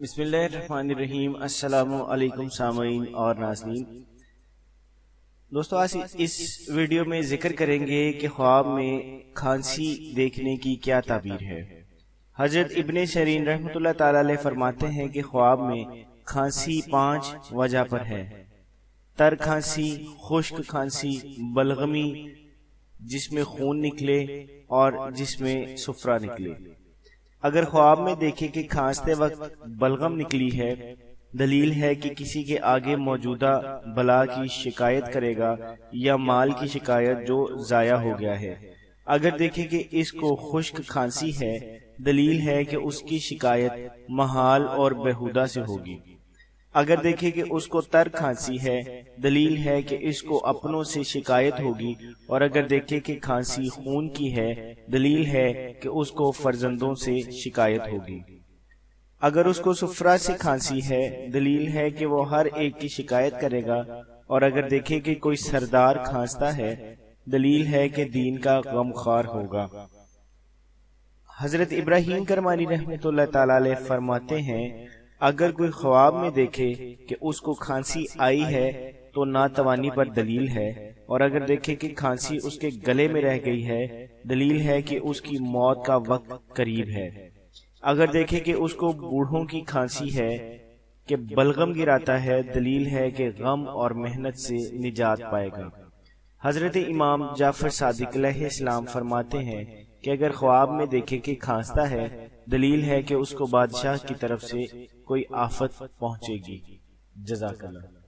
بسم اللہ الرحمن الرحیم۔ السلام علیکم سامعین اور ناظرین۔ دوستو آج اس ویڈیو میں ذکر کریں گے کہ خواب میں کھانسی دیکھنے کی کیا تعبیر ہے۔ حضرت ابن سیرین رحمۃ اللہ تعالی علیہ فرماتے ہیں کہ خواب میں کھانسی 5 وجہ پر ہے: تر کھانسی، خشک کھانسی، بلغمی جس میں خون نکلے اور جس میں صفرا نکلے۔ اگر خواب میں دیکھے کہ کھانستے وقت بلغم نکلی ہے، دلیل ہے کہ کسی کے آگے موجودہ بلا کی شکایت کرے گا یا مال کی شکایت جو ضائع ہو گیا ہے۔ اگر دیکھے کہ اس کو خشک کھانسی ہے، دلیل ہے کہ اس کی شکایت محال اور بیہودہ سے ہوگی۔ اگر دیکھے کہ اس کو تر کھانسی ہے، دلیل ہے کہ اس کو اپنوں سے شکایت ہوگی، اور اگر دیکھے کہ کھانسی خون کی ہے، دلیل ہے کہ اس کو فرزندوں سے شکایت ہوگی۔ اگر اس کو صفرا سے کھانسی ہے، دلیل ہے کہ وہ ہر ایک کی شکایت کرے گا، اور اگر دیکھے کہ کوئی سردار کھانستا ہے، دلیل ہے کہ دین کا غمخوار ہوگا۔ حضرت ابراہیم کرمانی رحمۃ اللہ تعالی علیہ فرماتے ہیں، اگر کوئی خواب میں دیکھے کہ اس کو کھانسی آئی ہے تو ناتوانی پر دلیل ہے، اور اگر دیکھے کہ کھانسی اس کے گلے میں رہ گئی ہے، دلیل ہے کہ اس کی موت کا وقت قریب ہے۔ اگر دیکھے کہ اس کو بوڑھوں کی کھانسی ہے کہ بلغم گراتا ہے، دلیل ہے کہ غم اور محنت سے نجات پائے گا۔ حضرت امام جعفر صادق علیہ السلام فرماتے ہیں کہ اگر خواب میں دیکھے کہ کھانستا ہے، دلیل ہے کہ اس کو بادشاہ کی طرف سے کوئی آفت پہنچے گی۔ جزاک اللہ۔